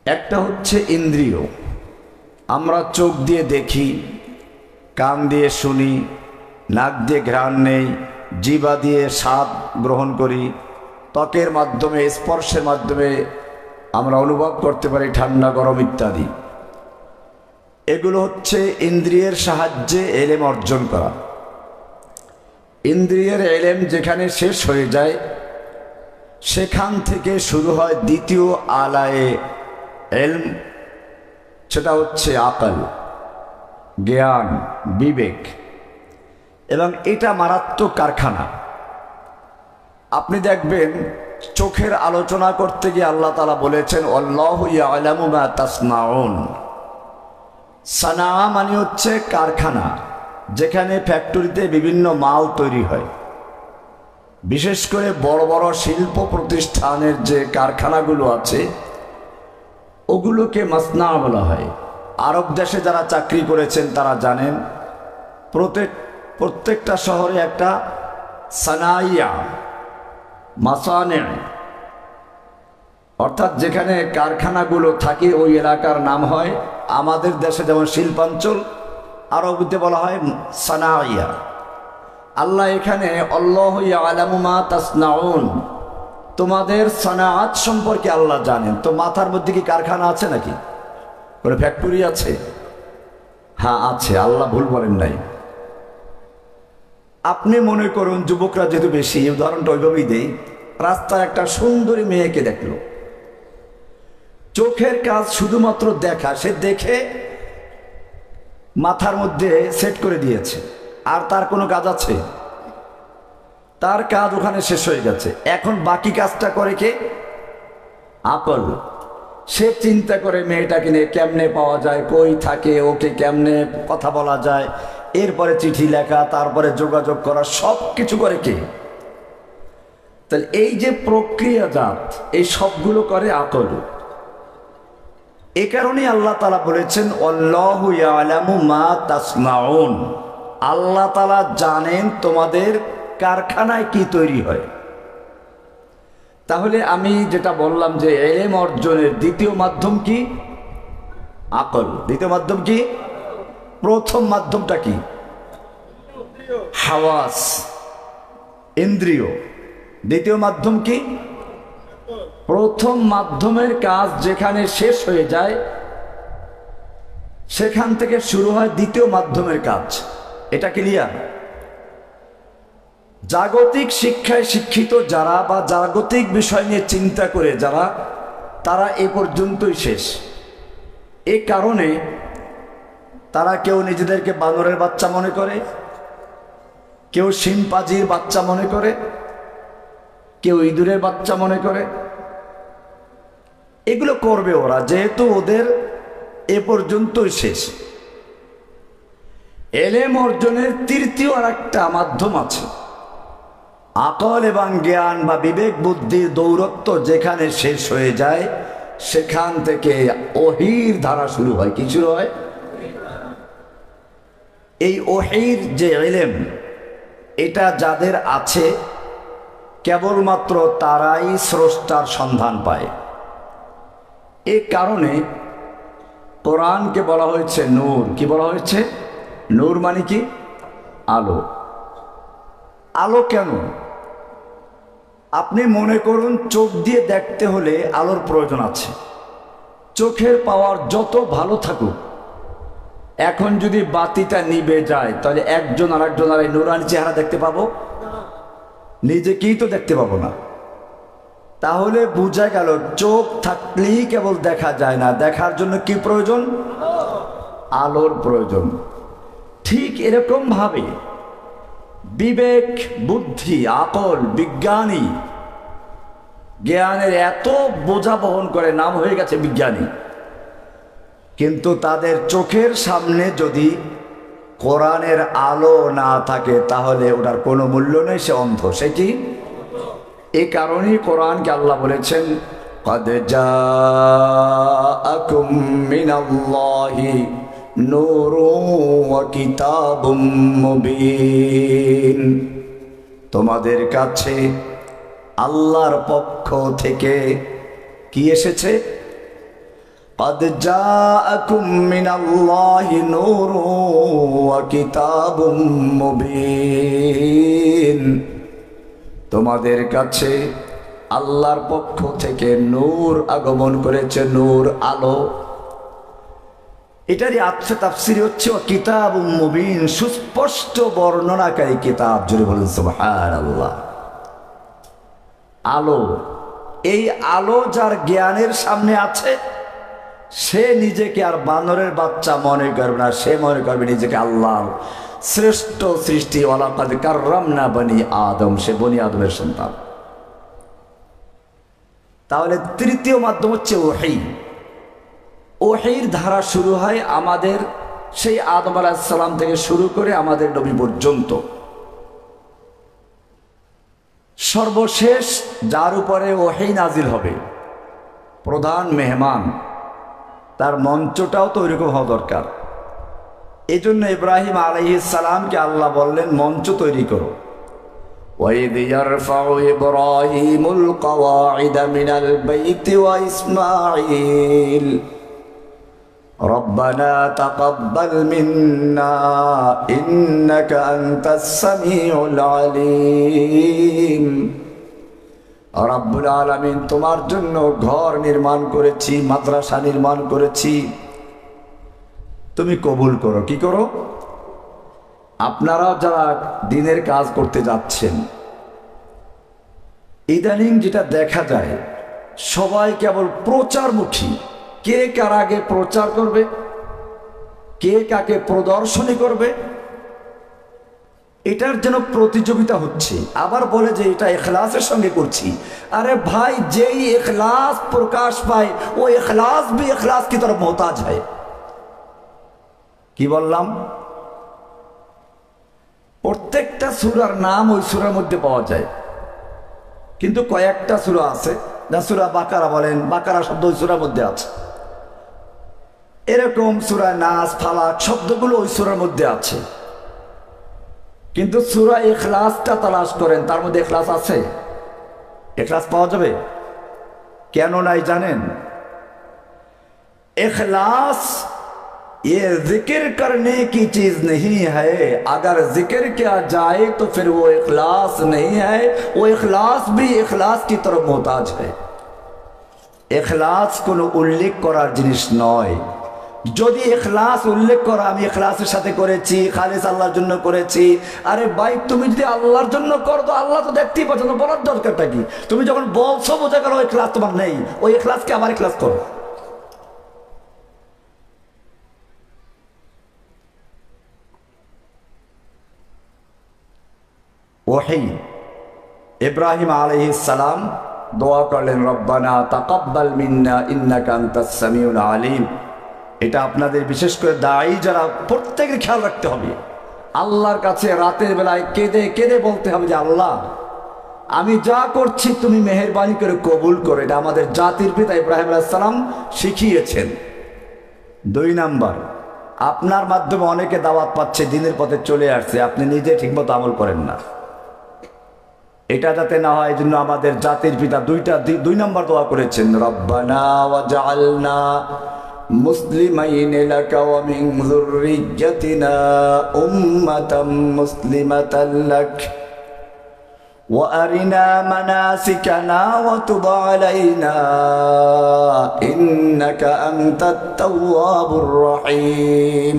একটা হচ্ছে ইন্দ্রিয়। আমরা চোখ দিয়ে দেখি, কান দিয়ে শুনি, নাক দিয়ে ঘ্রাণ নেই, জিহ্বা দিয়ে স্বাদ গ্রহণ করি, ত্বকের মাধ্যমে, স্পর্শের মাধ্যমে আমরা অনুভব করতে পারি ঠান্ডা গরম ইত্যাদি। এগুলো হচ্ছে ইন্দ্রিয়ের সাহায্যে এলেম অর্জন করা। ইন্দ্রিয়ের এলেম যেখানে শেষ হয়ে যায় সেখান থেকে শুরু হয় দ্বিতীয় আলায়ে এলম, সেটা হচ্ছে আকল, জ্ঞান, বিবেক। এবং এটা মারাত্মক কারখানা। আপনি দেখবেন চোখের আলোচনা করতে গিয়ে আল্লাহ তাআলা বলেছেন আল্লাহু ইয়ালামু মা তাসনাউন। সানা মানে হচ্ছে কারখানা, যেখানে ফ্যাক্টরিতে বিভিন্ন মাল তৈরি হয়। বিশেষ করে বড় বড় শিল্প প্রতিষ্ঠানের যে কারখানাগুলো আছে ওগুলোকে মাসনা বলা হয়। আরব দেশে যারা চাকরি করেছেন তারা জানেন প্রত্যেকটা শহরে একটা সানাইয়া, মাসানে, অর্থাৎ যেখানে কারখানাগুলো থাকে ওই এলাকার নাম হয়, আমাদের দেশে যেমন শিল্পাঞ্চল, আরবিতে বলা হয় সানাইয়া। আল্লাহ এখানে আল্লাহু ইয়ালামু মা তাসনাউন, তোমাদের সানাআত সম্পর্কে আল্লাহ জানেন। তো মাথার মধ্যে কি কারখানা আছে নাকি? কোনো ফ্যাক্টরি আছে? হ্যাঁ আছে, আল্লাহ ভুল বলেন নাই। আপনি মনে করুন, যুবকরা যেহেতু বেশি, উদাহরণটা ওইভাবেই দেই। রাস্তায় একটা সুন্দরী মেয়েকে দেখলো, চোখের কাজ শুধুমাত্র দেখা, সে দেখে মাথার মধ্যে সেট করে দিয়েছে। আর তার কোনো কাজ আছে? তার কাজ ওখানে শেষ হয়ে গেছে। এখন বাকি কাজটা করে কে? আকল। সে চিন্তা করে মেয়েটাকে নিয়ে কেমনে পাওয়া যায়, কই থাকে, ওকে কেমনে কথা বলা যায়, এরপরে চিঠি লেখা, তারপরে যোগাযোগ করা, সব কিছু করে কে? তাহলে এই যে প্রক্রিয়াজাত, এই সবগুলো করে আকল। এ কারণেই আল্লাহ তাআলা বলেছেন আল্লাহু ইয়ালামু মা তাসনাউন, আল্লাহ তাআলা জানেন তোমাদের কারখানায় কি তৈরি হয়। তাহলে আমি যেটা বললাম যে ইলম অর্জনের দ্বিতীয় মাধ্যম কি? আকল। দ্বিতীয় মাধ্যম কি? প্রথম মাধ্যমটা কি? হাওয়াস, ইন্দ্রিয়। দ্বিতীয় মাধ্যম কি? প্রথম মাধ্যমের কাজ যেখানে শেষ হয়ে যায় সেখান থেকে শুরু হয় দ্বিতীয় মাধ্যমের কাজ। এটা ক্লিয়ার? জাগতিক শিক্ষায় শিক্ষিত যারা বা জাগতিক বিষয় নিয়ে চিন্তা করে যারা, তারা এ পর্যন্তই শেষ। এ কারণে তারা কেউ নিজেদেরকে বানরের বাচ্চা মনে করে, কেউ শিম্পাজির বাচ্চা মনে করে, কেউ ইঁদুরের বাচ্চা মনে করে। এগুলো করবে ওরা, যেহেতু ওদের এ পর্যন্তই শেষ। এলেম অর্জনের তৃতীয় আর একটা মাধ্যম আছে। আকল এবং জ্ঞান বা বিবেক বুদ্ধির দৌরত্ব যেখানে শেষ হয়ে যায় সেখান থেকে ওহীর ধারা শুরু হয়। কি শুরু হয়? এই ওহীর যে ইলম, এটা যাদের আছে কেবলমাত্র তারাই স্রষ্টার সন্ধান পায়। এ কারণে কোরআনকে বলা হয়েছে নূর। কি বলা হয়েছে? নূর মানে কি? আলো। আলো কেন? আপনি মনে করুন চোখ দিয়ে দেখতে হলে আলোর প্রয়োজন আছে। চোখের পাওয়ার যত ভালো থাকুক, এখন যদি বাতিটা নিভে যায় তাহলে একজন আর একজনের এই নূরানি চেহারা দেখতে পাবো? নিজেকেই তো দেখতে পাবো না। তাহলে বোঝা গেল চোখ থাকলেই কেবল দেখা যায় না, দেখার জন্য কি প্রয়োজন? আলোর প্রয়োজন। ঠিক এরকম ভাবে বিবেক, বুদ্ধি, আকল, বিজ্ঞানী, জ্ঞানের এত বোঝা বহন করে, নাম হয়ে গেছে বিজ্ঞানী, কিন্তু তাদের চোখের সামনে যদি কোরআনের আলো না থাকে তাহলে ওটার কোনো মূল্য নেই, সে অন্ধ। সে কি? এই কারণেই কোরআনকে আল্লাহ বলেছেন قد جاءكم من الله نور وكتاب مبين, তোমাদের কাছে আল্লাহর পক্ষ থেকে কি এসেছে? قد جاءكم من الله نور وكتاب مبين তোমাদের কাছে আল্লাহর পক্ষ থেকে নূর আগমন করেছে, নূর আলো। এটারই আত্মে তাফসীর হচ্ছে কিতাবুম মুবিন, সুস্পষ্ট বর্ণনাকারী কিতাব। জুড়ে বলেন সুবহানাল্লাহ। আলো, এই আলো যার জ্ঞানের সামনে আছে সে নিজেকে আর বানরের বাচ্চা মনে করবে না, সে মনে করবে নিজেকে আল্লাহর শ্রেষ্ঠ সৃষ্টি। ওয়ালাকাদ কাররামনা বনি আদম, সে বনি আদমের সন্তান। তাহলে তৃতীয় মাধ্যম হচ্ছে ওহী। ওহীর ধারা শুরু হয় আমাদের সেই আদম আলাইহিস সালাম থেকে শুরু করে আমাদের নবী পর্যন্ত। সর্বশেষ যার উপরে ওহী নাজিল হবে, প্রধান মেহমান, তার মঞ্চটাও তো ওইরকম হওয়া দরকার। এই জন্য ইব্রাহিম আলাইহিস সালামকে আল্লাহ বললেন মঞ্চ তৈরি করো। وَإِذْ يَرْفَعُ إِبْرَاهِيمُ الْقَوَاعِدَ مِنَ الْبَيْتِ وَإِسْمَاعِيلُ رَبَّنَا تَقَبَّلْ مِنَّا إِنَّكَ أَنْتَ السَّمِيعُ الْعَلِيمُ। রব্বুল আলামিন তোমার জন্য ঘর নির্মাণ করেছি, মাদ্রাসা নির্মাণ করেছি, তুমি কবুল করো। কি করো? আপনারাও যারা দিনের কাজ করতে যাচ্ছেন, ইদানিং যেটা দেখা যায় সবাই কেবল প্রচারমুখী। কে কার আগে প্রচার করবে, কে কাকে প্রদর্শনী করবে, এটার যেন প্রতিযোগিতা হচ্ছে। আবার বলে যে এটা ইখলাসের সঙ্গে করছি। আরে ভাই, যেই ইখলাস প্রকাশ পায় ও ইখলাস भी ইখলাস की तरफ मोहताज है। কি বললাম? প্রত্যেকটা সূরার নাম ওই সূরার মধ্যে পাওয়া যায়, কিন্তু কয়েকটা সূরা আছে, যা সূরা বাকারা বলেন, বাকারা শব্দ ওই সূরার মধ্যে আছে। এরকম সূরা নাস, ফালাক শব্দগুলো ওই সূরার মধ্যে আছে, কিন্তু সূরা ইখলাসটা তালাশ করেন, তার মধ্যে ইখলাস আছে? ইখলাস পাওয়া যাবে? কেন নাই জানেন? इखलास ये जिक्र करने की चीज नहीं है। अगर जिक्र किया जाए तो फिर वो इखलास नहीं है, वो इखलास भी इखलास की तरफ मोहताज है। इखलास কোনো উল্লেখ করার জিনিস নয়। যদি ইখলাস উল্লেখ করা, আমি ইখলাসের সাথে করেছি, খালিস আল্লাহর জন্য করেছি, আরে ভাই তুমি যদি আল্লাহর জন্য করো তো আল্লাহ তো দেখতেই পাচ্ছ, তো বলার দরকারটা কি? তুমি যখন বলছো বোঝা গেল ইখলাস তোমার নেই, ওই ইখলাসকে আবার ইখলাস করো। ওহী, ইব্রাহিম আলাইহিস সালাম দোয়া করলেন, রব্বানা তাকাব্বাল মিন্না ইন্নাকা আনতাস সামিউল আলিম। এটা আপনাদের বিশেষ করে দায়ী যারা, প্রত্যেকের খেয়াল রাখতে হবে। আল্লাহর কাছে রাতের বেলায় কেঁদে কেঁদে বলতে হবে যে আল্লাহ, আমি যা করছি তুমি মেহেরবানি করে কবুল করে। এটা আমাদের জাতির পিতা ইব্রাহিম আলাইহিস সালাম শিখিয়েছেন। 2 নাম্বার, আপনার মাধ্যমে অনেকে দাওয়াত পাচ্ছে, দিনের পথে চলে আসছে, আপনি নিজে ঠিকমতো আমল করেন না। এটা যাতে না হয়, এই জন্য আমাদের জাতির পিতা 2 নাম্বার দোয়া করেছেন, রব্বানা ওয়াজআলনা মুসলিমাইন লাকা ওয়া মিন যুররিয়্যাতিনা উম্মাতাম মুসলিমাতাল লাক ওয়া আরিনা মানাসিকানা ওয়া তুব আলাইনা ইন্নাকা আনতাত তাওয়াবুর রহিম।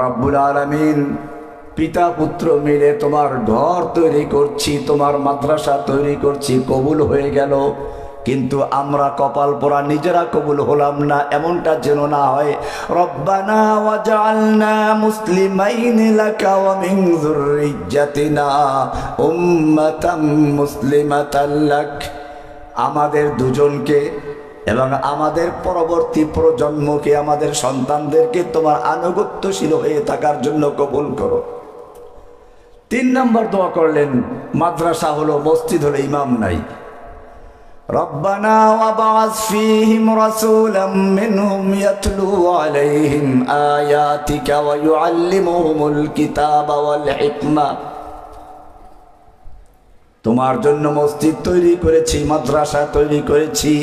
রব্বুল আলামিন, পিতা পুত্র মিলে তোমার ঘর তৈরি করছি, তোমার মাদ্রাসা তৈরি করছি, কবুল হয়ে গেল, কিন্তু আমরা কপাল পোড়া নিজেরা কবুল হলাম না, এমনটা যেন না হয়। রব্বানা ওয়াজআলনা মুসলিমাইন লাকা ওয়া মিন যুররিয়্যাতিনা উম্মাতাম মুসলিমাতাল লাক। আমাদের দুজনকে এবং আমাদের পরবর্তী প্রজন্মকে, আমাদের সন্তানদেরকে তোমার আনুগত্যশীল হয়ে থাকার জন্য কবুল করো। 3 নাম্বার দোয়া করলেন, মাদ্রাসা হলো, মসজিদ হলো, ইমাম নাই। রব্বানা ওয়াবআস ফীহিম রাসূলাম মিনহুম ইয়াতলু আলাইহিম আয়াতিকা ওয়া ইউআল্লিমুহুমুল কিতাবা ওয়াল হিকমা। তোমার জন্য মসজিদ তৈরি করেছি, মাদ্রাসা তৈরি করেছি,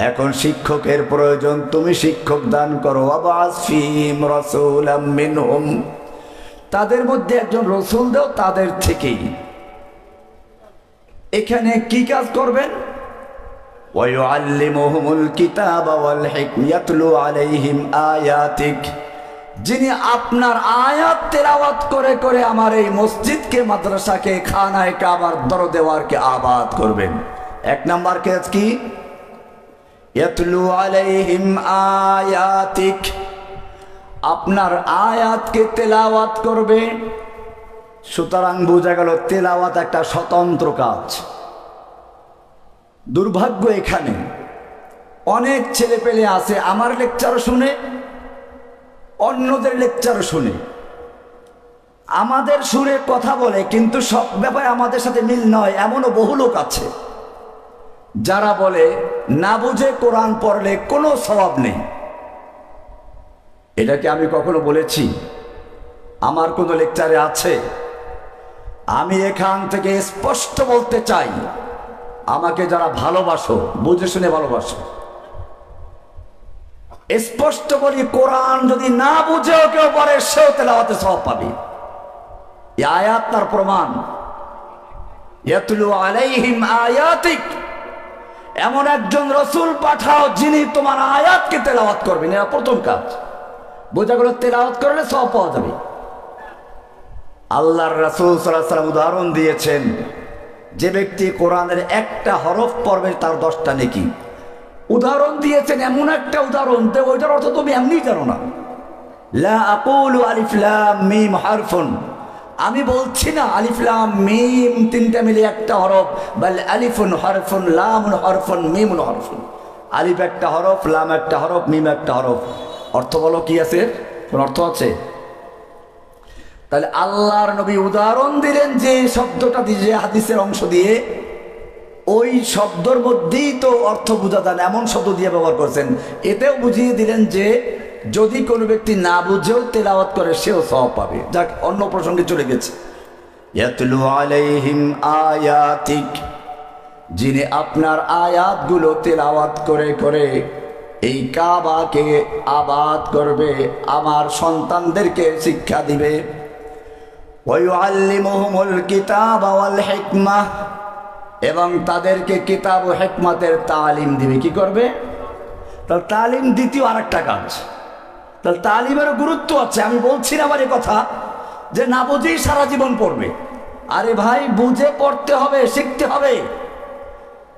এখন শিক্ষকের প্রয়োজন, তুমি শিক্ষক দান করো। ওয়াবআস ফীহিম রাসূলাম মিনহুম, তাদের মধ্যে একজন রসুল দাও তাদের থেকেই। এখানে কি কাজ করবেন? ওয়ায়ুআল্লিমুহুমুল কিতাবা ওয়াল হিকমা ইয়াতলু আলাইহিম আয়াতিক, যিনি আপনার আয়াত তেলাওয়াত করে করে আমার এই মসজিদকে, মাদ্রাসাকে, খানায় কাবার দরদেওয়ারকে আবাদ করবেন। এক নাম্বার কাজ কি? ইয়াতলু আলাইহিম আয়াতিক, আপনার আয়াতকে তেলাওয়াত করবে। সুতরাং বোঝা গেল তেলাওয়াত একটা স্বতন্ত্র কাজ। দুর্ভাগ্য এখানে অনেক ছেলে পেলে আছে আমার লেকচারও শুনে, অন্যদের লেকচারও শুনে, আমাদের সুরে কথা বলে, কিন্তু সব ব্যাপারে আমাদের সাথে মিল নয়। এমনও বহু লোক আছে যারা বলে না বুঝে কোরআন পড়লে কোনো সওয়াব নেই। এটাকে আমি কখনো বলেছি? আমার কোনো লেকচারে আছে? আমি এখান থেকে স্পষ্ট বলতে চাই, আমাকে যারা ভালোবাসো, বুঝে শুনে ভালোবাসো, স্পষ্ট বলি, কোরআন যদি না বুঝেও কেউ পড়ে সেও তেলাওয়াতে সওয়াব পাবে। এই আয়াত তার প্রমাণ। ইয়াতলু আলাইহিম আয়াতিক, এমন একজন রসুল পাঠাও যিনি তোমার আয়াতকে তেলাওয়াত করবেন। এটা প্রথম কাজ। বোঝা গেল তেলাওয়াত করলে সওয়াব পাওয়া যাবে। আল্লাহর রাসূল সাল্লাল্লাহু আলাইহি ওয়াসাল্লাম উদাহরণ দিয়েছেন, যে ব্যক্তি কোরআনের একটা হরফ পড়বে তার 10টা নেকি। উদাহরণ দিয়েছেন এমন একটা উদাহরণ, তো ওইটার অর্থ তুমি এমনি জানো না। লা আকুলু আলিফ লাম মিম হারফুন, আমি বলছি না আলিফ লাম মিম তিনটা মিলে একটা হরফ, বাল আলিফুন হরফুন লামুন হরফুন মিমুন হরফুন। আলিফ একটা হরফ, লাম একটা হরফ, মিম একটা হরফ। অর্থ বলো কি আছে? কোন অর্থ আছে? তাহলে আল্লাহর নবী উদাহরণ দিলেন যে শব্দটা দিয়ে, হাদিসের অংশ দিয়ে, ওই শব্দর মধ্যেই তো অর্থ বোঝা যায় না, এমন শব্দ দিয়ে ব্যবহার করছেন। এতেও বুঝিয়ে দিলেন যে যদি কোনো ব্যক্তি না বুঝেও তেলাওয়াত করে সেও সওয়াব পাবে। যাক, অন্য প্রসঙ্গে চলে গেছে। ইয়াতলু আলাইহিম আয়াতিক, যিনি আপনার আয়াতগুলো তেলাওয়াত করে করে এই কাবাকে আবাদ করবে, আমার সন্তানদেরকে শিক্ষা দিবে। ওয়ায়ুআল্লিমুহুমুল কিতাবা ওয়াল হিকমা, এবং তাদেরকে কিতাব ও হিকমতের তালিম দিবে। কি করবে? তাহলে তালিম দ্বিতীয় আরেকটা কাজ। তাহলে তালিমেরও গুরুত্ব আছে। আমি বলছি না আমার এই কথা যে না বুঝেই সারা জীবন পড়বে। আরে ভাই, বুঝে পড়তে হবে, শিখতে হবে।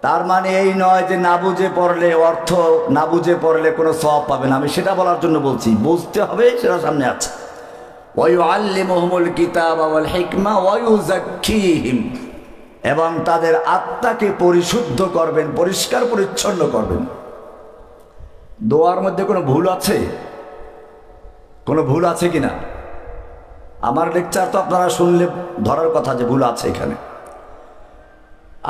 তার মানে এই নয় যে না বুঝে পড়লে অর্থ, না বুঝে পড়লে কোনো সওয়াব পাবে না। আমি সেটা বলার জন্য বলছি, বুঝতে হবে, সেটা সামনে আছে। ওয়ায়ুআল্লিমুহুমুল কিতাবা ওয়াল হিকমা ওয়ায়ুযাক্কিহিম, এবং তাদের আত্মাকে পরিশুদ্ধ করবেন, পরিষ্কার পরিচ্ছন্ন করবেন। দোয়ার মধ্যে কোনো ভুল আছে? কোনো ভুল আছে কিনা? আমার লেকচার তো আপনারা শুনলে ধরার কথা যে ভুল আছে এখানে।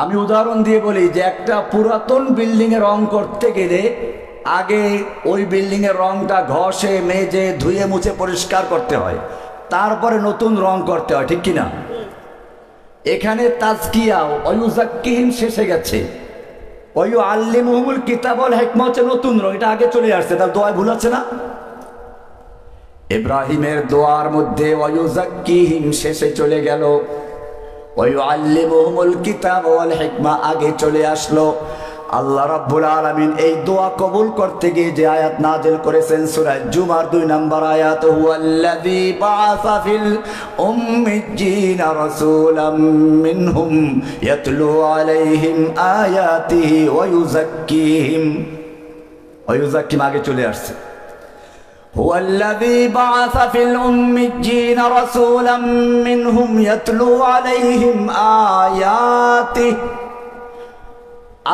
আমি উদাহরণ দিয়ে বলি যে একটা পুরাতন বিল্ডিংয়ে রং করতে গেলে আগে ওই বিল্ডিংয়ের রংটা ঘষে মেজে ধুয়ে মুছে পরিষ্কার করতে হয়, তারপরে নতুন রং করতে হয়, ঠিক কিনা? এখানে তাজকিয়া ওয়ায়ুযাক্কিহিম শেষে গেছে, ওয়ায়ুআল্লিমুহুমুল কিতাব ওয়াল হিকমা হচ্ছে নতুন রং, এটা আগে চলে আসছে। তার দোয়ায় ভুল আছে না? ইব্রাহিমের দোয়ার মধ্যে ওয়ায়ুযাক্কিহিম শেষে চলে গেল, ওয়ায়ুআল্লিমুহুমুল কিতাব ওয়াল হিকমা আগে চলে আসলো। আল্লাহ রাব্বুল আলামিন এই দোয়া কবুল করতে গিয়ে যে আয়াত নাযিল করেছেন সূরা জুমার 2 নম্বর আয়াত, হুয়াল্লাযী বাআসা ফিল উম্মিয়্যিনা রাসূলাম মিনহুম ইয়াতলু আলাইহিম আয়াতিহি ওয়া ইউযাক্কিহিম। ওয়ায়ুযাক্কিহিম আগে চলে আসছে। হুয়াল্লাযী বাআসা ফিল উম্মিয়্যিনা রাসূলাম মিনহুম ইয়াতলু আলাইহিম আয়াতিহি,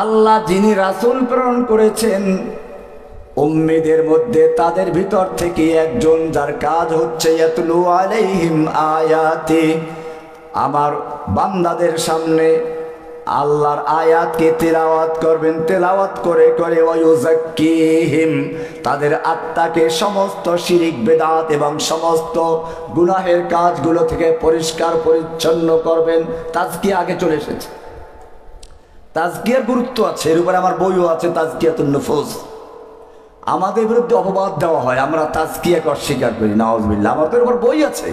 আল্লাহ যিনি রাসূল প্রেরণ করেছেন উম্মীদের মধ্যে, তাদের ভিতর থেকে একজন যার কাজ হচ্ছে ইয়াতলু আলাইহিম আয়াতি, আমার বান্দাদের সামনে আল্লাহর আয়াতকে তেলাওয়াত করবেন, তেলাওয়াত করে করে ওয়ায়ুযাক্কিহিম, তাদের আত্মাকে সমস্ত শিরিক বেদাত এবং সমস্ত গুনাহের কাজগুলো থেকে পরিষ্কার পরিচ্ছন্ন করবেন। তাজকিয়া আগে চলে এসেছে। তাজকিয়ার গুরুত্ব আছে, এর উপরে আমার বইও আছে, তাজকিয়াতুন নুফুস। আমাদের বিরুদ্ধে অপবাদ দেওয়া হয়, আমরা তাজকিয়াকে অস্বীকার করি, নাউজুবিল্লাহ। আমাদের উপর বই আছে,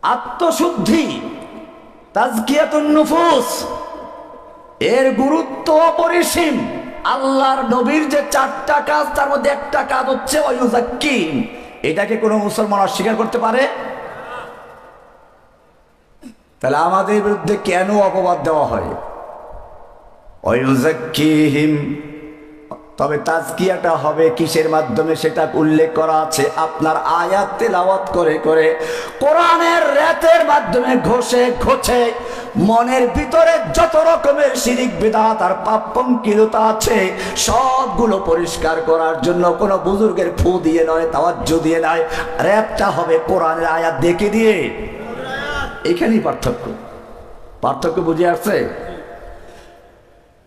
আত্মশুদ্ধি, তাজকিয়াতুন নুফুস, এর গুরুত্ব অপরিসীম। আল্লাহর নবীর যে 4টা কাজ, তার মধ্যে একটা কাজ হচ্ছে ওয়ায়ুযাক্কিহিম। এটাকে কোনো মুসলমান অস্বীকার করতে পারে? তাহলে আমাদের বিরুদ্ধে কেন অপবাদ দেওয়া হয়? ওয়ায়ুযাক্কিহিম। তবে তাজকিয়াটা হবে কিসের মাধ্যমে সেটা উল্লেখ করা আছে। আপনার আয়াত তেলাওয়াত করে করে, কোরআনের রাতের মাধ্যমে ঘষে ঘষে মনের ভিতরে যত রকমের শিরিক বিদআত আর পাপ পঙ্কিলতা আছে সবগুলো পরিষ্কার করার জন্য কোনো বুজুর্গের ফু দিয়ে নয়, তাওয়াজ্জু দিয়ে নয়, র‍্যাপটা হবে কোরআনের আয়াত দেখে দিয়ে। এখানেই পার্থক্য বুঝে আসছে?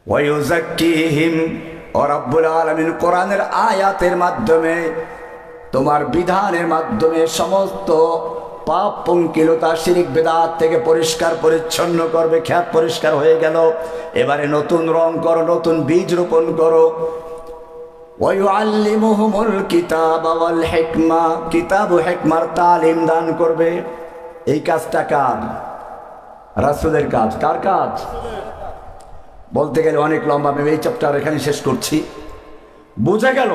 ওয়ায়ুযাক্কিহিম, ও রব্বুল আলামিন কোরআনের আয়াতের মাধ্যমে, তোমার বিধানের মাধ্যমে সমস্ত পাপ পঙ্কিলতা শিরিক বিদআত থেকে পরিষ্কার পরিচ্ছন্ন করবে। খ্যাত পরিষ্কার হয়ে গেল, এবারে নতুন রং করো, নতুন বীজ রোপণ করো। ওয়ায়ুআল্লিমুহুমুল কিতাবা ওয়াল হিকমা, কিতাব ও হিকমার তালিম দান করবে। এই কাজটা কার? রাসূলের কাজ। কার কাজ? বলতে গেলে অনেক লম্বা, আমি এই চ্যাপ্টার এখানে শেষ করছি। বোঝা গেল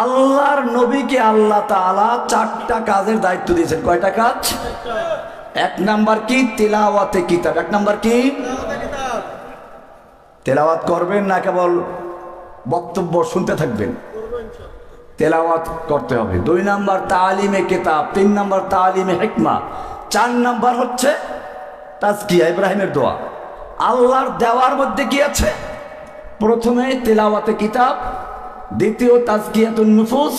আল্লাহর নবীকে আল্লাহ তাআলা 4টা কাজের দায়িত্ব দিয়েছেন। কয়টা কাজ? 1 নাম্বার কি? তিলাওয়াতে কিতাব। 1 নাম্বার কি? তেলাওয়াত করবেন না কেবল বক্তব্য শুনতে থাকবেন? তেলাওয়াত করতে হবে। 2 নাম্বার তালিমে কিতাব, 3 নাম্বার তালিমে হিকমা, 4 নাম্বার হচ্ছে তাজকিয়া, ইব্রাহিমের দোয়া। আল্লাহর দেওয়ার মধ্যে কি আছে? প্রথমে তেলাওয়াতে কিতাব, দ্বিতীয় তাজকিয়াতুন নুফুস,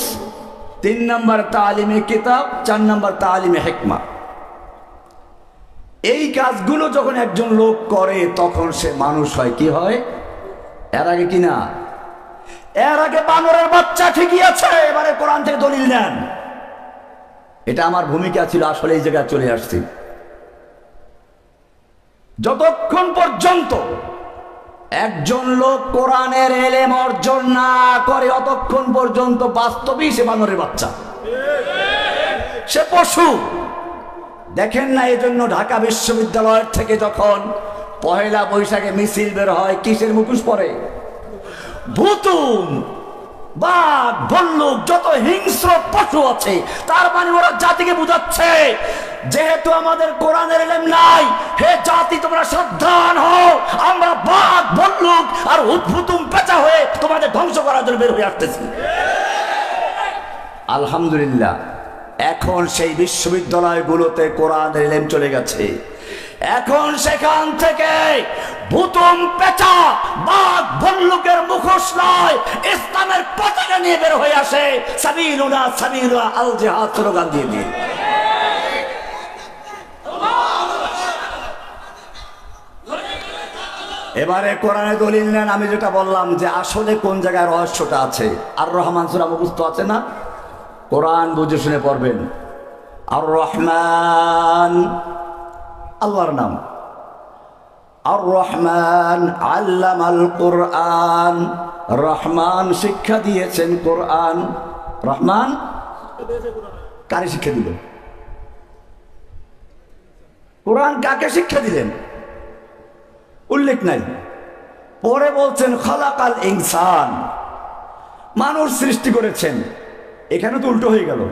3 নাম্বার তালিমে কিতাব, 4 নাম্বার তালিমে হিকমা। এই কাজগুলো যখন একজন লোক করে তখন সে মানুষ হয়। কি হয়? এর আগে কি না? এর আগে বানরের বাচ্চা ঠিকই আছে, এবারে কোরআন থেকে দলিল নেন। এটা আমার ভূমিকা ছিল, আসলে এই জায়গায় চলে আসছি। যতক্ষণ পর্যন্ত একজন লোক কোরআনের ইলম অর্জন না করে ততক্ষণ পর্যন্ত বাস্তবেই সে বানরের বাচ্চা, সে পশু। দেখেন না, এজন্য ঢাকা বিশ্ববিদ্যালয়ের থেকে যখন পহেলা বৈশাখে মিছিল বের হয়, কিসের মুখোশ পরে? ভুতুম, বাঘ, ভল্লুক, যত হিংস্র পশু আছে। তার মানে ওরা জাতিকে বুঝাচ্ছে, যেহেতু আমাদের কোরআনের ইলম নাই, হে জাতি তোমরা সাবধান হও, আমরা বাঘ, ভল্লুক আর উদ্ভুতুম পেঁচা হয়ে তোমাদের ধ্বংস করার জন্য বের হয়ে আসতেছি। আলহামদুলিল্লাহ, এখন সেই বিশ্ববিদ্যালয়গুলোতে কোরআনের ইলম চলে গেছে। এখন সেখান থেকে ভুতুম, পেঁচা, বাঘ, ভল্লুকের মুখোশ নয়, ইসলামের পতাকা নিয়ে বের হয়ে আসে, সাবিলুনা সাবিলুনা আল জিহাদ স্লোগান দিয়ে দিয়ে। এবারে কোরআনে দলিল নেন। আমি যেটা বললাম যে আসলে কোন জায়গায় রহস্যটা আছে। আর রহমান সূরা মুখস্থ আছে না? কোরআন বুঝে শুনে পড়বেন। আর রহমান আল্লাহর নাম। আর রহমান আল্লামাল কোরআন, রহমান শিক্ষা দিয়েছেন কোরআন। রহমান কারে শিক্ষা দিল? কোরআন কাকে শিক্ষা দিলেন? উল্লেখ নাই। পরে বলছেন খালাকাল ইনসান, মানুষ সৃষ্টি করেছেন। এখানে তো উল্টো হয়ে গেল।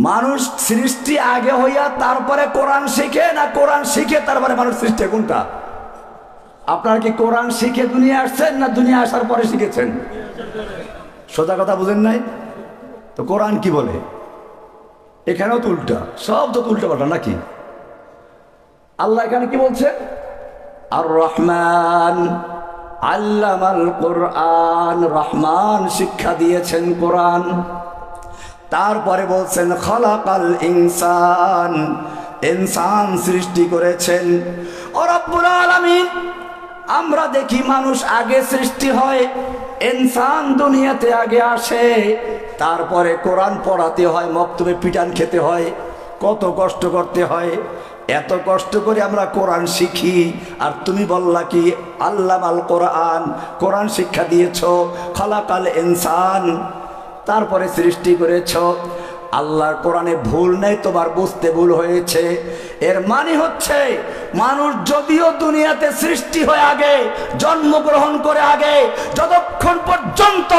মানুষ সৃষ্টি আগে হইয়া তারপরে কোরআন শিখে, না কোরআন শিখে তারপরে মানুষ সৃষ্টি? কোনটা? আপনারা কি কোরআন শিখে দুনিয়া আসছেন, না দুনিয়া আসার পরে শিখেছেন? সোজা কথা বুঝেন নাই তো। কোরআন কি বলে? এখানেও তো উল্টা, সব তো উল্টা পাল্টা নাকি? আল্লাহ এখানে কি বলছে? আর রহমান আল্লামাল কোরআন, রহমান শিক্ষা দিয়েছেন কোরআন। তারপরে বলছেন খালাকাল ইনসান, ইনসান সৃষ্টি করেছেন। ও রব্বুল আলামিন, আমরা দেখি মানুষ আগে সৃষ্টি হয়, ইনসান দুনিয়াতে আগে আসে, তারপরে কোরআন পড়াতে হয়, মক্তবে পিটান খেতে হয়, কত কষ্ট করতে হয়। এত কষ্ট করে আমরা কোরআন শিখি, আর তুমি বললা কি আল্লামাল কোরআন, কোরআন শিক্ষা দিয়েছ, খলাকাল ইনসান, তারপরে সৃষ্টি করেছ। আল্লাহর কোরআনে ভুল নেই, তোমার বুঝতে ভুল হয়েছে। এর মানে হচ্ছে মানুষ যদিও দুনিয়াতে সৃষ্টি হয়ে আগে, জন্মগ্রহণ করে আগে, যতক্ষণ পর্যন্ত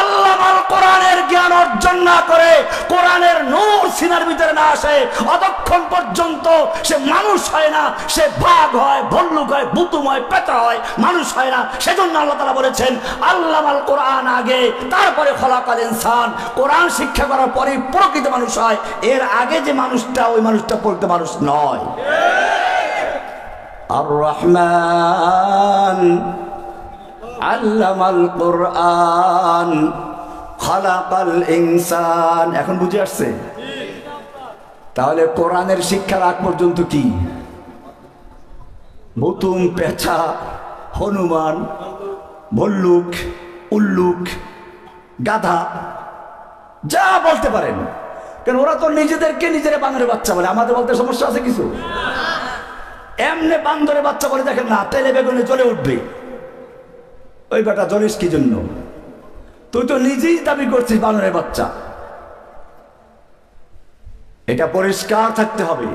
আল্লামাল কোরআনের জ্ঞান অর্জন না করে, কোরআনের নূর সিনার ভিতরে না আসে, অতক্ষণ পর্যন্ত সে মানুষ হয় না। সে বাঘ হয়, ভল্লুক হয়, বুতুম হয়, পেটা হয়, মানুষ হয় না। সেজন্য আল্লাহ তাআলা বলেছেন আল্লামাল কোরআন আগে, তারপরে খলাকাল ইনসান। কোরআন শিক্ষা করার পরে প্রকৃত মানুষ হয়। এর আগে যে মানুষটা, ওই মানুষটা প্রকৃত মানুষ নয়। আর রহমান আল্লামাল কোরআন খলাকাল ইনসান। এখন বুঝে আসছে? তাহলে কোরআনের শিক্ষার আগ পর্যন্ত কি বুতুম, পেঁচা, হনুমান, ভল্লুক, উল্লুক, গাধা, যা বলতে পারেন, কারণ ওরা তো নিজেদেরকে নিজেরা বান্দরের বাচ্চা বলে। আমাদের বলতে সমস্যা আছে কিছু? এমনি বান্দরের বাচ্চা বলে দেখেন না, তেলে বেগুনে জ্বলে উঠবে। ওই বেটা জ্বলিস কি জন্য? তুই তো নিজেই দাবি করছিস বান্দরের বাচ্চা। এটা পরিষ্কার থাকতে হবে।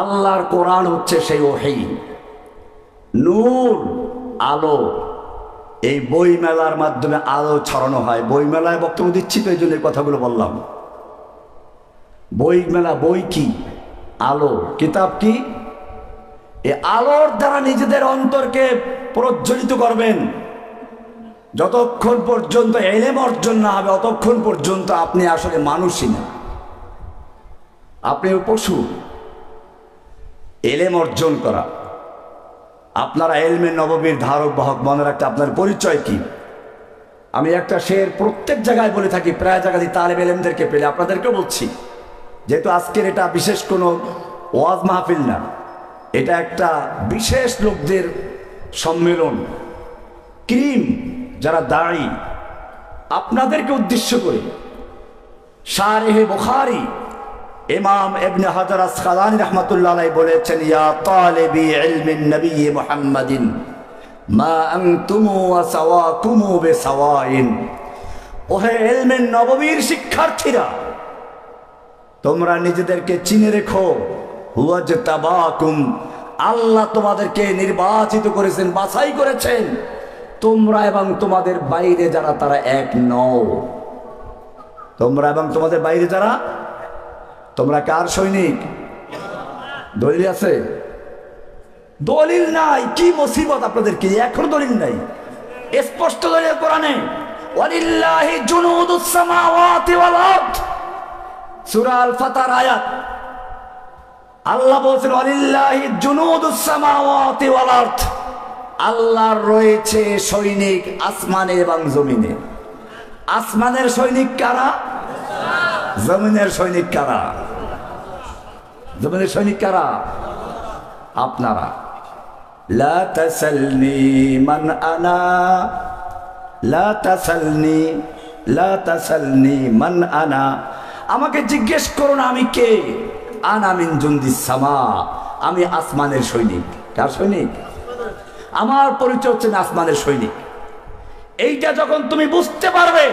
আল্লাহর কোরআন হচ্ছে সেই ওহী, নূর, আলো। এই বই মেলার মাধ্যমে আলো ছড়ানো হয়। বই মেলায় বক্তব্য দিচ্ছি তো এই জন্য এই কথাগুলো বললাম। বই মেলা, বই কি? আলো। কিতাব কি? এই আলোর দ্বারা নিজেদের অন্তরকে প্রজ্বলিত করবেন। যতক্ষণ পর্যন্ত ইলম অর্জন না হবে, অতক্ষণ পর্যন্ত আপনি আসলে মানুষই না, আপনি পশু। ইলম অর্জন করা, আপনারা ইলমে নববীর ধারক বাহক, মনে রাখতে আপনার পরিচয় কি? আমি একটা শের প্রত্যেক জায়গায় বলে থাকি, প্রায় জায়গায় তালেব ইলমদেরকে পেলে আপনাদেরকেও বলছি, যেহেতু আজকের এটা বিশেষ কোনো ওয়াজ মাহফিল না, এটা একটা বিশেষ লোকদের সম্মেলন, ক্রিম যারা দাঁড়ি, আপনাদেরকে উদ্দেশ্য করে শারেহে বুখারী ইমাম ইবনে হাজার আসকালানী রাহমাতুল্লাহ আলাইহি বলেছেন, ইয়া তালিবি ইলমিন নবী মুহাম্মাদিন মা আনতুমু ওয়া সাওয়াকুমু বিসাওয়াইন। ওহে ইলমের নববীর শিক্ষার্থীরা, তোমরা নিজেদেরকে চিনে রেখো। হুয়া জাতাবাকুম, আল্লাহ তোমাদেরকে নির্বাচিত করেছেন, বাছাই করেছেন। তোমরা এবং তোমাদের বাইরে যারা, তারা এক নও। তোমরা এবং তোমাদের বাইরে যারা, তোমরা কার সৈনিক? দলিল আছে? দলিল নাই। কি মুসিবত আপনাদেরকে, এখনো দলিল নাই। স্পষ্ট দলিল কোরআনে, ওয়ালিল্লাহি জুনুদুস সামাওয়াতি ওয়াল আরদ, সূরা আল ফাতর আয়াত। আল্লাহ বলেছেন ওয়ালিল্লাহি জুনুদুস সামাওয়াতি ওয়াল আরদ, আল্লাহর রয়েছে সৈনিক আসমানে এবং জমিনে। আসমানের সৈনিক কারা? জমিনের সৈনিক কারা? জমিনের সৈনিক কারা? আপনারা। লা তাসালনি মান আনা, লা তাসালনি, লা তাসালনি মান আনা। আমাকে জিজ্ঞেস করো না আমি কে। আনা মিন জুনদিস সামা, আমি আসমানের সৈনিক। কার সৈনিক? আমার পরিচয় হচ্ছে আসমানের সৈনিক। এইটা যখন তুমি বুঝতে পারবে,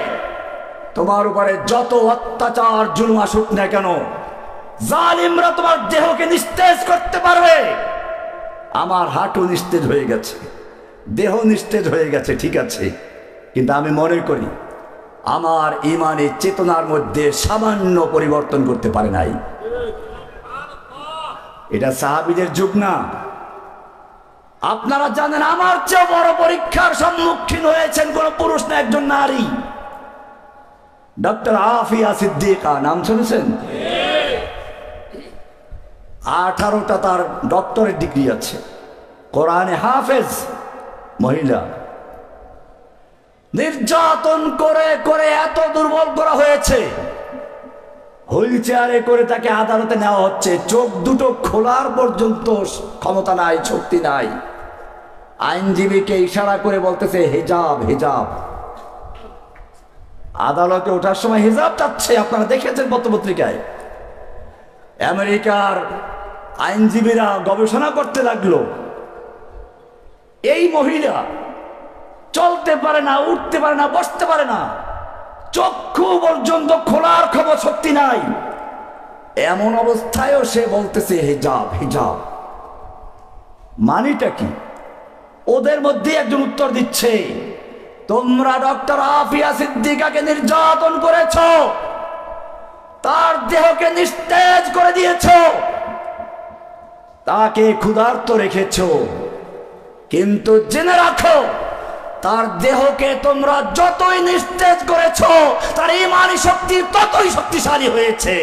তোমার উপরে যত অত্যাচার জুলুম আসুক না কেন, জালিমরা তোমার দেহকে নিস্তেজ করতে পারবে। আমার হাঁটু নিস্তেজ হয়ে গেছে, দেহ নিস্তেজ হয়ে গেছে, ঠিক আছে, কিন্তু আমি মনে করি আমার ইমানের চেতনার মধ্যে সামান্য পরিবর্তন করতে পারে নাই। এটা সাহাবীদের যুগ না। আপনারা জানেন আমার চেয়ে বড় পরীক্ষার সম্মুখীন হয়েছেন কোন পুরুষ না, একজন নারী। ডক্টর আফিয়া সিদ্দিকা, নাম শুনেছেন? 18টা তার ডক্টরেট ডিগ্রি আছে, কোরআনে হাফেজ মহিলা। নির্যাতন করে করে এত দুর্বল করা হয়েছে, হুইল চেয়ারে করে তাকে আদালতে নেওয়া হচ্ছে। চোখ দুটো খোলার পর্যন্ত ক্ষমতা নাই, শক্তি নাই। আইনজীবীকে ইশারা করে বলতেছে হিজাব, হিজাব। আদালতে ওঠার সময় হিজাব চাচ্ছে, আপনারা দেখেছেন পত্রপত্রিকায়। আমেরিকার আইনজীবীরা গবেষণা করতে লাগলো, এই মহিলা চলতে পারে না, উঠতে পারে না, বসতে পারে না, চক্ষু পর্যন্ত খোলার ক্ষমতা শক্তি নাই, এমন অবস্থায়ও সে বলতেছে হিজাব হিজাব। মানিটা কি? ওদের মধ্যে একজন উত্তর দিচ্ছে, তোমরা ডক্টর আফিয়া সিদ্দিকাকে নির্যাতন করেছ, তার দেহকে নিস্তেজ করে দিয়েছ, তাকে ক্ষুধার্ত রেখেছ, কিন্তু জেনে রাখো তার দেহকে তোমরা যতই নিস্তেজ করেছ, তার ঈমানি শক্তি ততই শক্তিশালী হয়েছে।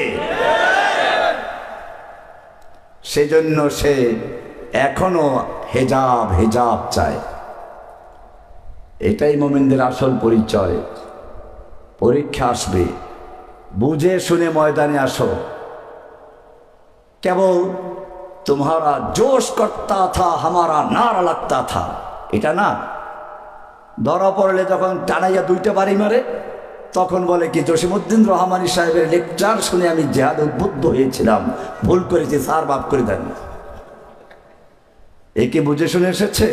সেজন্য সে এখনো হেজাব হেজাব চায়। এটাই মুমিনদের আসল পরিচয়। পরীক্ষা আসবে, বুঝে শুনে ময়দানে আসো। কেবল তোমারা জোশ করতা থা হামারা নারা লাগতা থা, এটা না। ধরা পড়লে যখন টানাইয়া দুইটা বাড়ি মারে, তখন বলে কি জসিমউদ্দিন রহমানী সাহেবের লেকচার শুনে আমি জিহাদে উদ্বুদ্ধ হয়েছিলাম, ভুল করেছি, স্যার মাফ করে দেন। একে বুঝে শুনে এসেছে।